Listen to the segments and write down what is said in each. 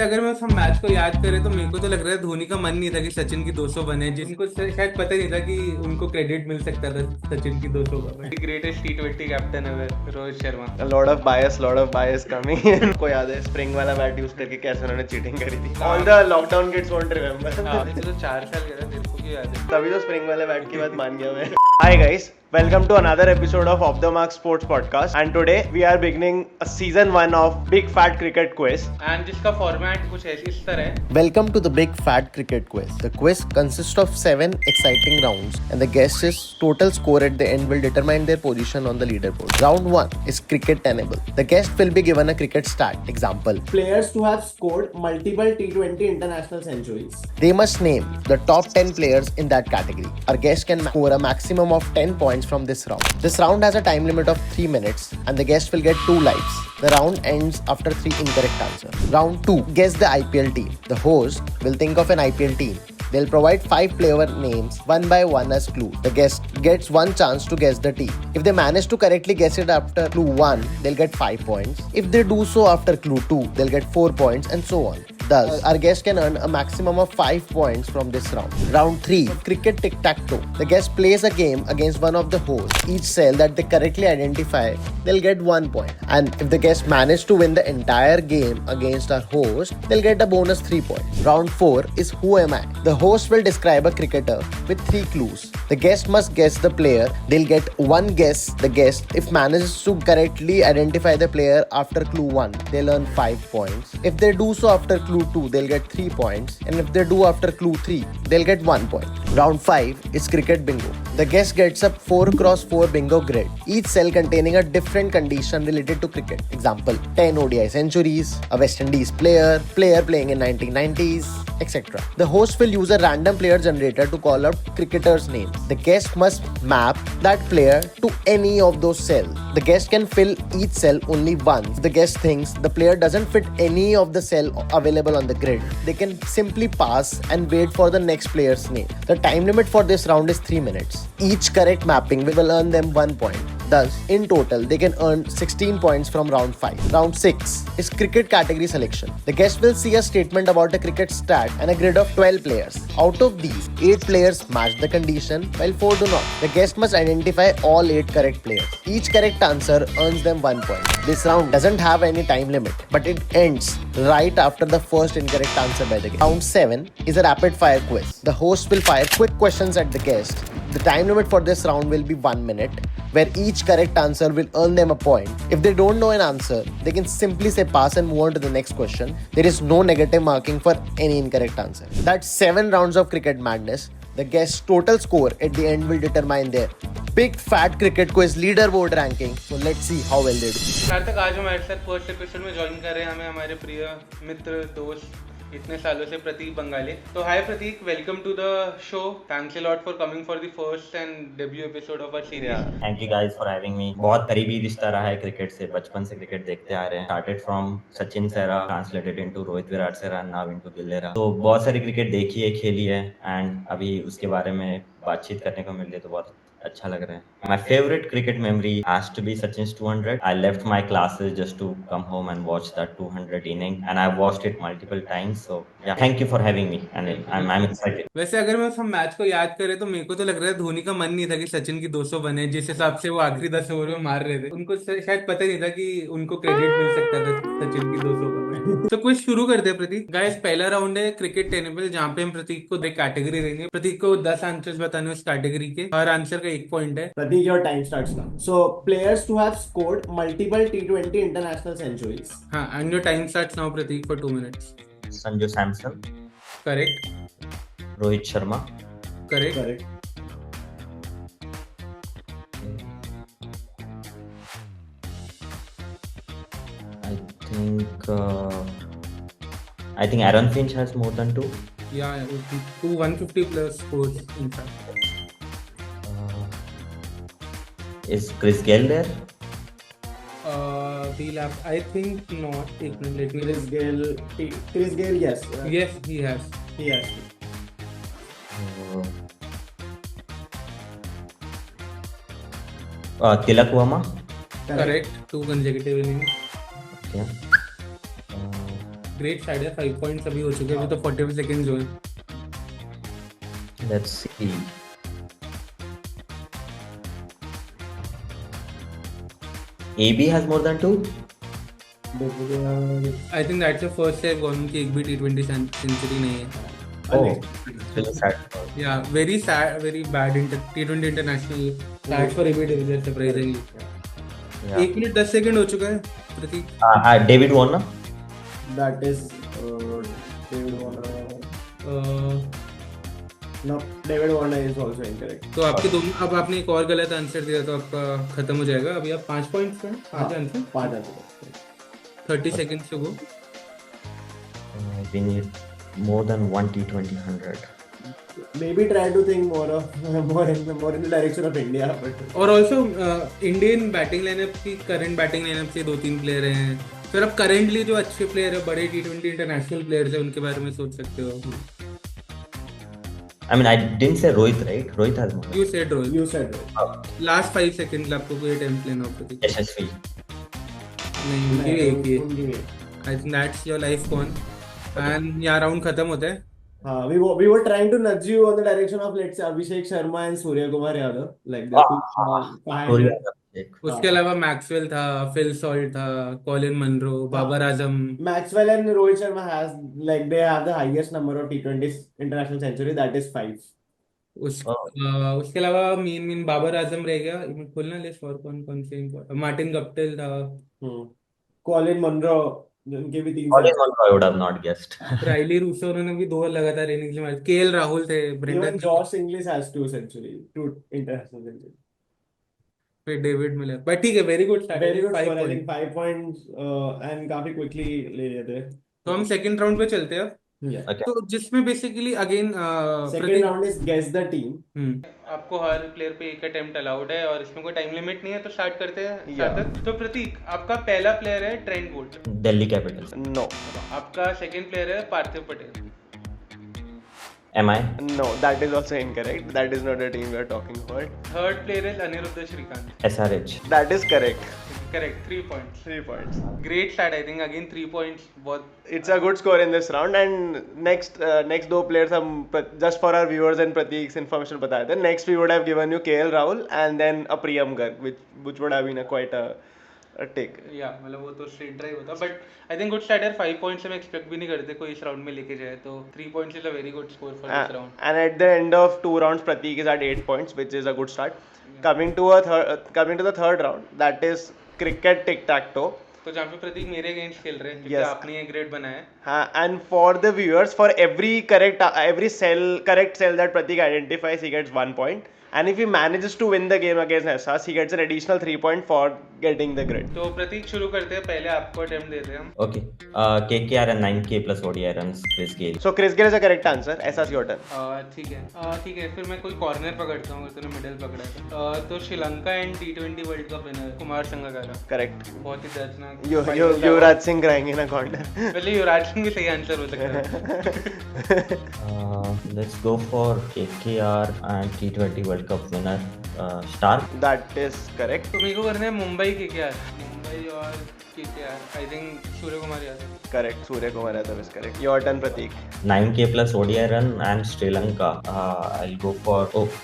वैसे अगर मैं उस मैच को याद करें तो मेरे को तो लग रहा है धोनी का मन नहीं था कि सचिन की 200 बने, जिनको शायद पता ही नहीं था कि उनको क्रेडिट मिल सकता था सचिन की 200 का। ग्रेटेस्ट टी20 कैप्टन है Rohit Sharma. lot of bias coming in. को याद है स्प्रिंग वाला बैट यूज करके कैसे उन्होंने चीटिंग करी थी. All the lockdown kids won't remember. तो 4 साल गया था, तेरे को क्यों याद है? तभी तो स्प्रिंग वाले बैट की बात मान गया मैं. Hi guys, welcome to another episode of Off the Mark Sports Podcast, and today we are beginning a season 1 of Big Fat Cricket Quiz. And जिसका फॉर्मेट कुछ इस तरह है. Welcome to the Big Fat Cricket Quiz. The quiz consists of 7 exciting rounds, and the guess's total score at the end will determine their position on the leaderboard. Round 1 is cricket tenable. The guest will be given a cricket stat. Example: players to have scored multiple T20 international centuries. they must name the top 10 players in that category. Our guest can score a maximum of 10 points from this round. This round has a time limit of 3 minutes and the guest will get 2 lives. The round ends after 3 incorrect answers. Round 2. Guess the IPL team. The host will think of an IPL team. They'll provide 5 player names one by one as clue. The guest gets 1 chance to guess the team. If they manage to correctly guess it after clue 1, they'll get 5 points. If they do so after clue 2, they'll get 4 points and so on. Thus, our guest can earn a maximum of 5 points from this round. Round 3. Cricket Tic-Tac-Toe. The guest plays a game against one of the hosts. Each cell that they correctly identify, they'll get 1 point. And if the guest manage to win the entire game against our host, they'll get a bonus 3 points. Round 4 is Who Am I? The host will describe a cricketer with 3 clues. The guest must guess the player. They'll get 1 guess the guest. If manages to correctly identify the player after clue 1, they'll earn 5 points. If they do so after clue 2, they'll get 3 points. And if they do after clue 3, they'll get 1 point. Round 5 is Cricket Bingo. The guest gets a 4x4 bingo grid. Each cell containing a different condition related to cricket. Example: 10 ODI centuries, a West Indies player playing in 1990s, etc. The host will use a random player generator to call out cricketers' names. The guest must map that player to any of those cells. The guest can fill each cell only once. If the guest thinks the player doesn't fit any of the cell available on the grid, they can simply pass and wait for the next player's name. The time limit for this round is 3 minutes. Each correct mapping will earn them 1 point. Thus, in total, they can earn 16 points from round 5. Round 6 is cricket category selection. The guest will see a statement about a cricket stat and a grid of 12 players. Out of these, 8 players match the condition while 4 do not. The guest must identify all 8 correct players. Each correct answer earns them 1 point. This round doesn't have any time limit, but it ends right after the first incorrect answer by the guest. Round 7 is a rapid fire quiz. The host will fire quick questions at the guest. The time limit for this round will be 1 minute, where each correct answer will earn them a point. If they don't know an answer, they can simply say pass and move on to the next question. There is no negative marking for any incorrect answer. That's 7 rounds of cricket madness. The guest's total score at the end will determine their Big Fat Cricket Quiz leaderboard ranking. So let's see how well they do. सार्थक आज हमारे साथ first episode में join कर रहे हैं हमें हमारे प्रिय मित्र दोस्त इतने सालों से प्रतीक बंगाले. तो hi Prateek, welcome to the show. Thanks a lot for coming for the first and debut episode of our series. Thank you guys for having me. बहुत करीबी रिश्ता रहा है क्रिकेट से. बचपन से क्रिकेट देखते आ रहे हैं. Started from Sachin era, translated into Rohit Virat era, now into दिलेरा. तो बहुत सारी क्रिकेट देखी है, खेली है, एंड अभी उसके बारे में बातचीत करने को मिल रही है तो बहुत अच्छा लग रहा है. My favorite cricket memory has to be Sachin's 200. I left my classes just to come home and watch that 200 inning, and I've watched it multiple times. So yeah, thank you for having me, and I'm excited. वैसे अगर मैं उस match को याद करें तो मेरे को तो लग रहा है धोनी का मन नहीं था कि सचिन की 200 बने, जिस हिसाब से वो आखिरी 10 ओवर में मार रहे थे. उनको शायद पता ही नहीं था कि उनको क्रेडिट मिल सकता था सचिन की 200 का. तो कुछ शुरू करते हैं प्रतीक. गाइस, पहला राउंड है क्रिकेट टेनेबल, जहाँ पे हम प्रतीक को एक कैटेगरी देंगे. प्रतीक को 10 आंसर्स बताने उस कैटेगरी के. हर आंसर का 1 पॉइंट है. Pratik, your time starts now. So, players to have scored multiple T20 international centuries. हाँ, and your time starts now Prateek for 2 minutes. Sanju Samson, Correct. Rohit Sharma, Correct. Correct. I think Aaron Finch has more than 2. Yeah, 2 150 plus scores in fact. Is Chris Gayle there? I think not. Let me. Chris Gayle, yes. Yes, he has. He has. Tilak Verma. Correct. 2 consecutive innings. Okay. Great start है, 5 points अभी हो चुके हैं, अभी तो 45 seconds हुए। Let's see. AB has more than 2? I think that's the first time gone की एक भी T20 सेंचुरी नहीं है। Oh, it's really sad. Yeah very sad, very bad T20 international sad for AB de Villiers surprisingly. Yeah. 1 minute 10 second हो चुका है प्रतीक। David Warner? That is David Warner. No, David Warner is also incorrect. तो आपके दोनों, अब आपने एक और गलत आंसर दिया तो आपका खत्म हो जाएगा। अभी आप 5 पॉइंट्स पे हैं, 5 answer, 5 answer. 30 seconds to go. We need more than one T20 100. Maybe try to think more in the direction of India, but और ऑल्सो इंडियन बैटिंग लाइनअप की, करंट बैटिंग लाइनअप से 2-3 प्लेयर हैं। फिर अब currently जो अच्छे player है, बड़े T20 इंटरनेशनल प्लेयर्स हैं, उनके बारे में सोच सकते हो। I mean, I didn't say Rohit, right? Rohit has more. You said Rohit. you said right. Last 5 second आपको कोई अटेम्प्ट लेना हो प्रतीक। यशस्वी. नहीं, उनकी भी एक ही है। उनकी भी है. I think that's your life gone and यहाँ राउंड खत्म होता है। We were trying to nudge you on the direction of, let's say, Abhishek Sharma and Surya Kumar Yadav, like the two small 500. उसके अलावा मैक्सवेल था, Phil Salt था, Colin Munro, Babar Azam. Maxwell and Rohit Sharma they have the highest number of T20 international century, that is 5. उसके अलावा mean Babar Azam रह गया। खोलना list, और कौन कौन से मार्टिन गप्टिल था, Colin Munro, उनके भी 3 Colin Munro, I would have not guessed. Rilee Rossouw, उन्होंने भी 2 लगातार इनिंग्स मारे। केएल राहुल थे, Even Brendan, Josh Inglis has 2 international centuries. फिर डेविड मिलर। बट ठीक है, very good start, Very good 5 score, I point. think 5 points and काफी quickly ले लिए थे. तो हम सेकंड राउंड पे चलते हैं। Yeah. Okay. तो जिसमें basically again Second round is guess the team. आपको हर प्लेयर पे एक अटेम्प्ट अलाउड है और इसमें कोई टाइम लिमिट नहीं है। तो स्टार्ट करते हैं। Yeah. तो प्रतीक, आपका पहला प्लेयर है Trent Boult. Delhi Capitals. No. आपका सेकंड प्लेयर है पार्थिव Patel. Am I? No, that is also incorrect. That is not the team we are talking about. Third player है Anirudh Srikanth. SRH. That is correct. Correct, 3 points. 3 points. Great start, I think again 3 points, बहुत। It's a good score in this round. And next 2 players हम just for our viewers and Pratik's information बताए थे. Next we would have given you KL Rahul and then a Priyam Garg, which would have been quite a take. या मतलब वो तो straight drive होता, but I think good start है। 5 points हम expect भी नहीं करते कोई इस राउंड में लेके जाए, तो 3 points is a very good score for this round. And at the end of 2 rounds, Pratik is at 8 points, which is a good start. Coming to the third round, that is cricket tic-tac-toe. तो जहाँ पे प्रतीक मेरे against खेल रहे हैं, क्योंकि Yes. आपने ये ग्रेड बनाया है। And for the viewers, for every correct cell that Pratik identifies, he gets 1 point. And if he manages to win the game against Essas, he gets an additional 3 points for getting the grid. तो प्रतीक शुरू करते हैं, पहले आपको attempt देते हैं हम। Okay. KKR and 9K plus ODI runs, Chris Gayle. So Chris Gayle is a correct answer. Essas your turn. ठीक है, फिर मैं कोई कॉर्नर पकड़ता हूँ, तूने मिडिल पकड़ा था। तो Sri Lanka and T20 world cup winner Kumar Sangakkara. Correct. बहुत ही दर्दनाक। Yuvraj Singh रहेंगे ना corner. पहले युवराज सिंह भी सही आंसर हो सकता है। Let's go for KKR and T20 World Cup winner, Stark. That is correct. तो मेरे को करना है मुंबई KKR, मुंबई और KKR, I think Surya Kumar Yadav. Correct. Surya Kumar Yadav is correct. Your turn, Pratik. 9K plus ODI run and Sri Lanka. I'll go for,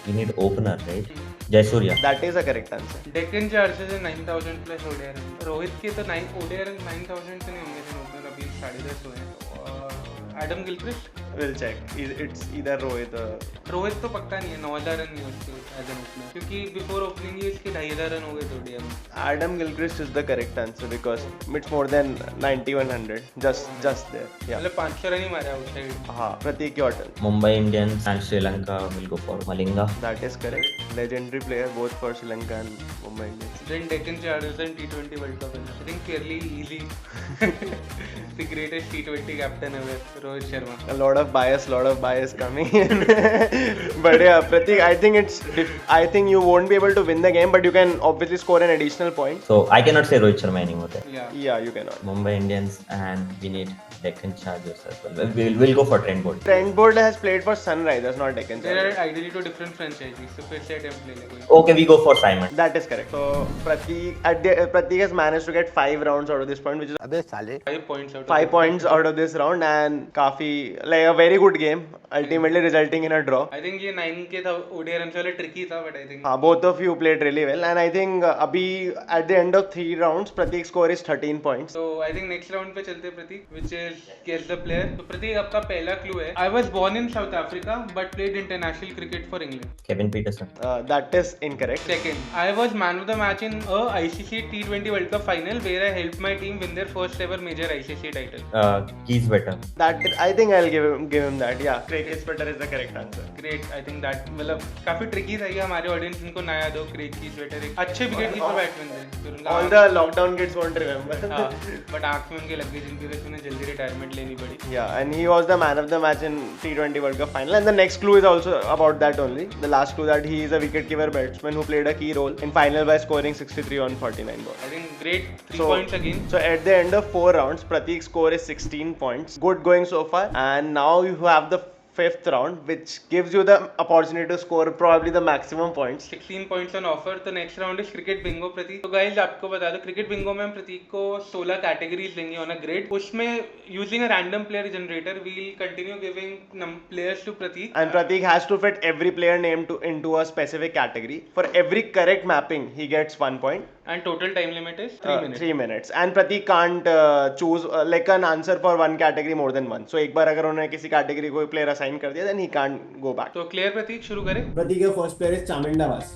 we need opener, right? Jayasuriya. That is a correct answer. Deccan chargers है 9000 plus ODI run. Rohit के तो 9 ODI run 9000 से नहीं होंगे, थे opener अभी 10.5 हुए हैं। और Adam Gilchrist, We'll check. It's either Rohit or... Rohit तो पक्का नहीं है, 9000 रन नहीं है उसके एज एन ओपनर, क्योंकि बिफोर ओपनिंग ही इसके 2500 रन हो गए थे ODI में। Adam Gilchrist is the correct answer because it's more than 9100. Just there. Yeah. मतलब 500 रन ही मारे आउटसाइड। हाँ. Pratik, your turn. Mumbai Indians and Sri Lanka will go for Malinga. That is correct. Legendary player both for Sri Lanka and Mumbai Indians. Then Deccan Chargers and T20 World Cup winner. I think fairly easy. The greatest T20 captain ever, Rohit Sharma. A lot of bias coming in. But yeah, Pratik, I think you won't be able to win the game, but you can obviously score an additional point. So I cannot say Rohit Sharma anymore. There. Yeah. Yeah, you cannot. Mumbai Indians and we need Deccan Chargers as well. We'll go for Trent Bolt. Trent Bolt has played for Sunrisers, not Deccan There Chargers. are ideally two different franchises, so फिर से attempt ले ले कोई. Okay, we go for Simon. That is correct. So Pratik has managed to get 5 rounds out of this point, which is अबे साले 5 points out. 5 points out of this round, and काफी like a very good game, ultimately resulting in a draw. I think ये 9 के था ODI runs वाले tricky था, but I think Both of you played really well, and I think अभी at the end of 3 rounds, Pratik's score is 13 points. so I think next round पे चलते हैं प्रतीक, which is guess the player. तो प्रतीक आपका पहला clue है. I was born in South Africa but played international cricket for England. Kevin Peterson. That is incorrect. Second, I was man of the match in a ICC T20 World Cup final where I helped my team win their first ever major ICC title. Keith Better. That I think I'll give him that. Yeah, Craig Kispeter is the correct answer. Great, I think that मतलब काफी tricky था ये हमारे audience जिनको ना याद हो. Craig कीस्वेटर एक अच्छे विकेट कीपर बैट्समैन थे. तो उनका All the lockdown kids won't remember. हाँ, but आँख में उनके लग गई जिनकी वजह से उन्हें जल्दी रिटायरमेंट लेनी पड़ी. Yeah, and he was the man of the match in T20 World Cup final. And the next clue is also about that only. The last clue that he is a wicketkeeper batsman who played a key role in final by scoring 63 on 49 balls. I think great 3 So- points again. So at the end of 4 rounds, Pratik's score is 16 points. Good going so far. And now you have the fifth round, which gives you the opportunity to score probably the maximum points. 16 points on offer. तो next round is cricket bingo प्रतीक. तो guys आपको बता दो cricket bingo में हम प्रतीक को 16 categories देंगे on a grid. उसमें using a random player generator we'll continue giving players to Pratik. And Pratik has to fit every player name into a specific category. For every correct mapping, he gets 1 point. And total time limit is 3 minutes. 3 minutes. And Pratik can't choose like an answer for one category more than one. So एक बार अगर उन्होंने किसी category को player assign कर दिया, then he can't go back. तो clear प्रतीक शुरू करें. Pratik, your first player is Chaminda Vas.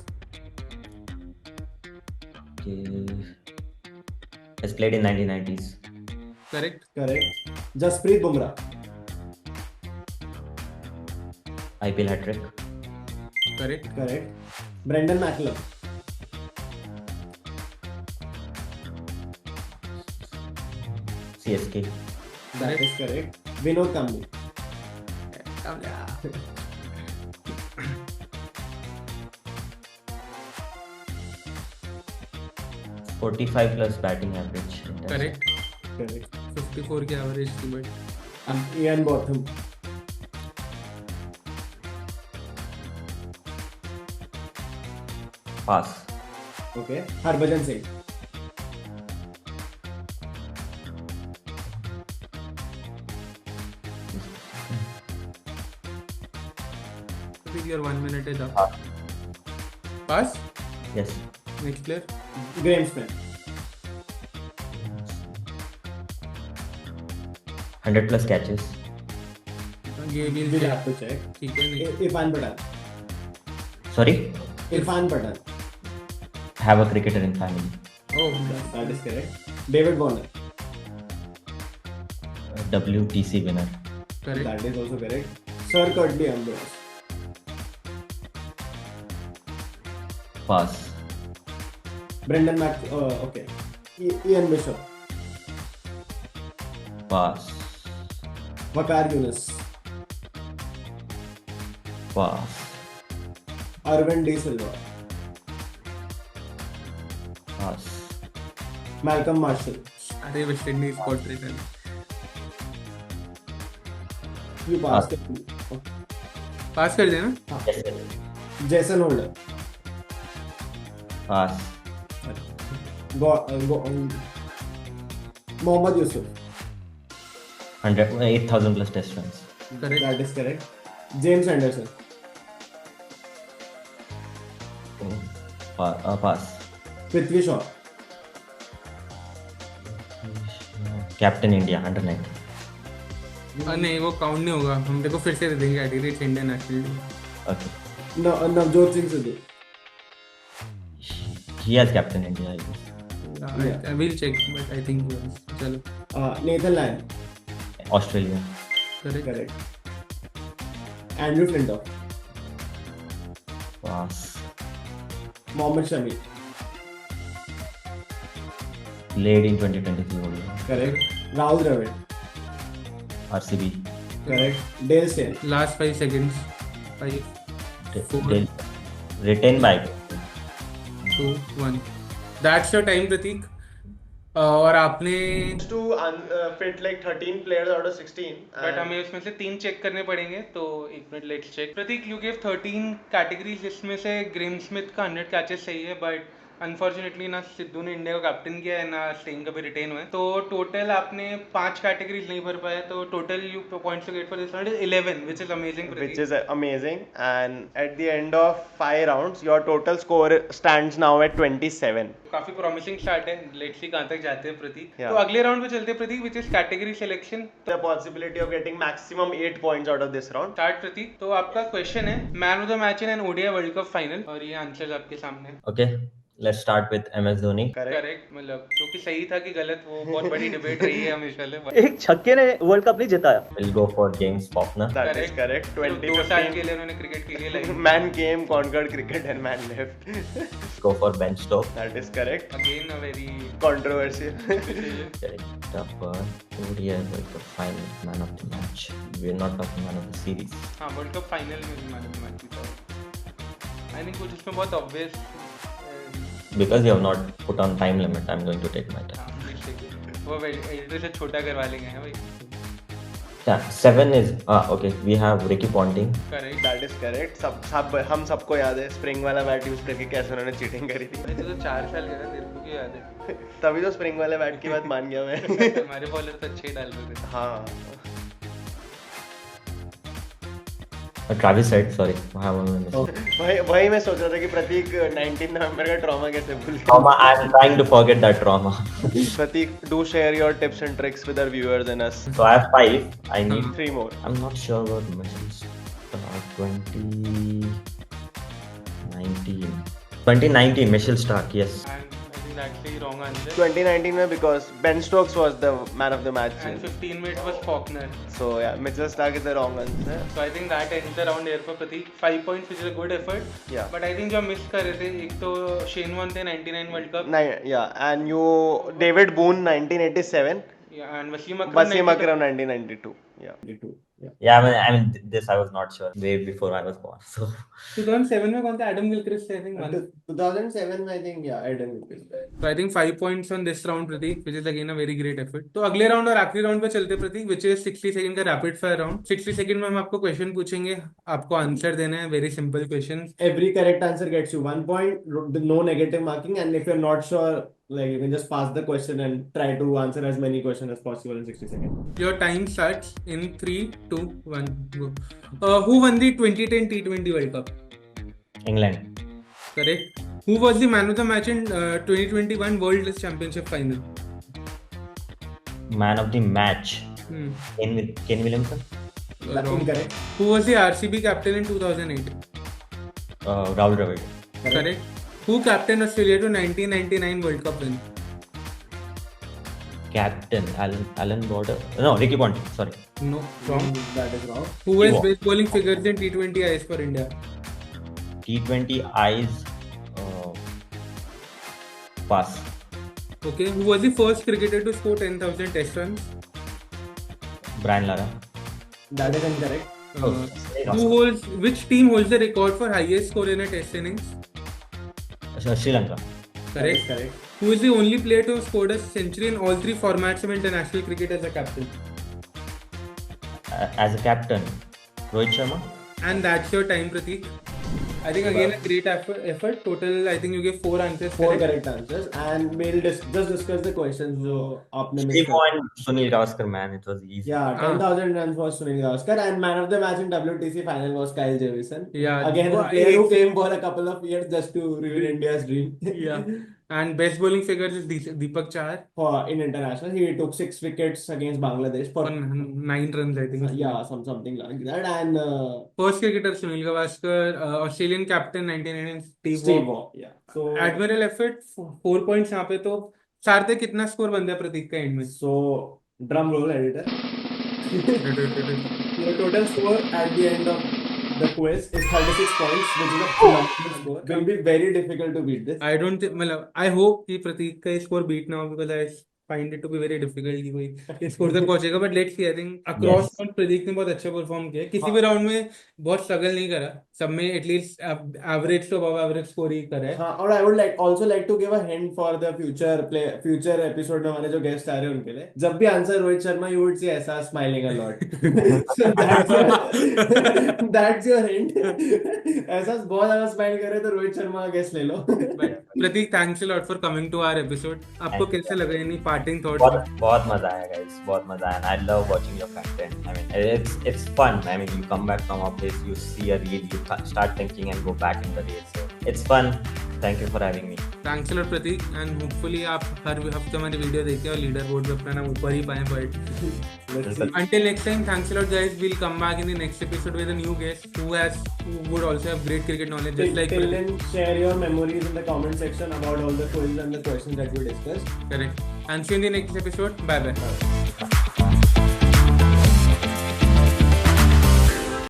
Has played in 1990s. Correct. Correct. Jasprit Bumrah. IPL hat trick. Correct. Correct. Brendan McCullum. CSK. That is correct. Vinod Kambli. 45 plus batting average. Correct. Correct. 54 की average थी but Ian Botham. Pass. Okay. Harbhajan Singh. I think your 1 minute is up. Pass. Yes. Next player. Graham Smith. 100 plus catches. ये भी We'll have to check. ठीक है नहीं. Irfan Pathan. Sorry? Irfan Pathan. Have a cricketer in family. Oh, That is correct. David Warner. WTC winner. correct. That is also correct. Sir Curtly Ambrose. Pass. Brendan okay. Ian Bishop. Pass. Waqar Yunus. Pass. Arvind De Silva. Pass. Malcolm Marshall. अरे West Indies portrait है. You passed it. पास कर देना. Yes, sir. Jason Holder. Pass. Mohammad Yusuf. 8,000 plus test runs. Correct. That is correct. James Anderson. Pass. Prithvi Shaw. Captain India under 19. नहीं वो count नहीं होगा. हम देखो फिर से दे देंगे category Indian national team. Okay. Navjot Singh Sidhu. He has captain India, I guess. I will check but I think yes. चलो. Nathan Lyon. Australia. Correct. Correct. Andrew Flintoff. Pass. Mohammad Shami. Played in 2023 ODI. Correct. Rahul Dravid. RCB. Correct. Dale Steyn. Last 5 seconds. 5, Four. Retained by 2, 1. That's your time, Pratik. और आपने to fit like 13 players out of 16. But and हमें उसमें से 3 check करने पड़ेंगे, तो एक minute let's check. Prateek, you give 13 categories, जिसमें से ग्रेम स्मिथ का 100 कैचेस सही है, बट अनफॉर्चुनेटली ना सिद्धू ने इंडिया को कैप्टन किया है, ना स्टेन कभी रिटेन हुए, तो टोटल आपने 5 कैटेगरीज नहीं भर पाए, तो total you points to get for this round is 11, which is amazing which Prateek. is amazing. And at the end of 5 rounds, your total score stands now at 27. काफी promising start है, let's see कहां तक जाते हैं प्रतीक। Yeah. तो अगले round पे चलते हैं Prateek, which is category selection. The possibility of getting maximum 8 points out of this round. Start Prateek. तो आपका क्वेश्चन है man of the match in an ODI World Cup final, और ये आंसर्स आपके सामने हैं। Okay, let's start with MS Dhoni. Correct. Correct, मतलब जो कि सही था कि गलत, वो बहुत बड़ी डिबेट रही है हमेशा से। एक छक्के ने वर्ल्ड कप नहीं जिताया। We'll go for James Faulkner. That is correct. 2 साल के 2015. लिए उन्होंने क्रिकेट के लिए लाई। Man came, conquered cricket, and man left. Go for Ben Stokes. That is correct. Again a very Controversial. Correct. Upper ODI World Cup final man of the match. We're not talking man of the series. हाँ, world Cup final में भी man of the match जीता। I think कुछ इसमें बहुत obvious. Because you have not put on time limit, I'm going to take my time. वो editor से छोटा करवा लेंगे हैं भाई। Yeah, 7 is okay. We have Ricky Ponting. Correct. That is correct. हम सबको याद है स्प्रिंग वाला बैट यूज करके कैसे उन्होंने चीटिंग करी थी। वैसे तो 4 साल का था, तेरे को क्यों याद है? तभी तो स्प्रिंग वाले बैट की बात मान गया मैं। हमारे बॉलर तो अच्छे ही डाल रहे थे। हाँ। Travis Head, sorry. I have one mistake. वही मैं सोच रहा था कि प्रतीक 19 नवंबर का ट्रॉमा कैसे भूल गया। Trauma. I'm trying to forget that trauma. Pratik, do share your tips and tricks with our viewers and us. So I have 5. I need. 3 more. I'm not sure about Mitchell's 2019. 2019, Mitchell Stark, yes. And I think that's the wrong answer. 2019 में because Ben Stokes was the man of the match. And 15 में it was Faulkner. So yeah, Mitchell Stark is the wrong answer. So I think that ends the round here for Pratik. 5 points, which is a good effort. Yeah. But I think जो हम miss कर रहे थे, एक तो Shane Warne थे 99 world cup, Yeah, and you David Boone 1987, and Wasim Akram Wasim Akram 1992. Yeah. 22. Yeah. Yeah, I mean, this I was not sure. Way before I was born. So 2007 में कौन था? Adam Gilchrist, I think one. 2007 I think, yeah, Adam Gilchrist. So I think 5 points on this round, Pratik, which is again a very great effort. तो अगले round और आखिरी round पे चलते हैं प्रतीक, which is 60 सेकंड का रैपिड फायर राउंड। 60 सेकंड में हम आपको क्वेश्चन पूछेंगे, आपको आंसर देना है, very simple question. Every correct answer gets you 1 point, no negative marking, and if you're not sure, like you can just pass the question and try to answer as many questions as possible in 60 seconds. Your time starts in 3, 2, 1, go. Who won the 2010 T20 World Cup? England. Correct. Who was the man of the match in 2021 World Championship final? Man of the match. Hmm. Kane Williamson. That's Wrong. incorrect. Who was the RCB captain in 2008? Rahul Dravid. Correct. Who captained Australia to 1999 World Cup win? Captain Alan Border. No, Ricky Ponting. Sorry. No, wrong. That is wrong. Who has Evo. best bowling figures in T20 Is for India? T20 eyes. Pass. Okay. Who was the first cricketer to score 10,000 Test runs? Brian Lara. That is incorrect. Which team holds the record for highest score in a Test innings? Sri Lanka. That is Correct. correct. Who is the only player to have scored a century in all 3 formats of international cricket as a captain? As a captain, Rohit Sharma. And that's your time, Pratik. I think again a great effort. Total, I think you gave 4 answers. 4 correct answers, and we'll just discuss the questions जो आपने miss Steve कर. and Sunil Gavaskar, man, it was easy. Yeah, 10,000 runs was Sunil Gavaskar, and man of the match in WTC final was Kyle Jamieson. Yeah. Again, a Well, player who it's- came for a couple of years just to ruin India's dream. Yeah. And best bowling figures is Deepak Chahar In international, he took 6 wickets against Bangladesh for on 9 runs, I think. yeah, something like that. And First cricketer Sunil Gavaskar, Australian captain 1999 Steve Waugh. Yeah. So Admiral effort 4 points यहाँ पे। तो सारथे कितना score बन गया प्रतीक का and में? so drum roll, editor. Your total score at the end of the quiz is 36 points, which is a phenomenal score. Will be very difficult to beat this. I don't think, मतलब I hope कि प्रतीक का score beat ना हो, because find it to be very difficult कि कोई score तक पहुंचेगा, but let's see. I think across Yes. all Pradeep ने बहुत अच्छा परफॉर्म किया, किसी भी राउंड में बहुत स्ट्रगल नहीं करा, सब में एटलीस्ट एवरेज तो अबव एवरेज स्कोर ही करा है. हाँ, और I would also like to give a hint for the future episode में हमारे जो गेस्ट आ रहे हैं उनके लिए, जब भी answer Rohit Sharma you would see ऐसा smiling a lot. So that's your hint. ऐसा बहुत ज्यादा स्माइल करे तो रोहित शर्मा का गेस्ट ले लो. Prateek, thanks a lot for coming to our episode. आपको Thank you. कैसे लगा, एनी पार्टिंग थॉट्स? बहुत मजा आया guys, बहुत मजा आया. I love watching your content. I mean, it's fun. I mean, you come back from a place, you see a reel, you start thinking and go back in the race. So it's fun. Thank you for having me. Thanks a lot Prateek, and hopefully आप हर हफ्ते हमारी video देखें और leader board पे अपना नाम ऊपर ही पाएं. But until next time, thanks a lot guys. We'll come back in the next episode with a new guest who would also have great cricket knowledge just like Till Pradeep. then, share your memories in the comment section about all the quizzes and the questions that we discussed. Correct. And see you in the next episode. Bye bye.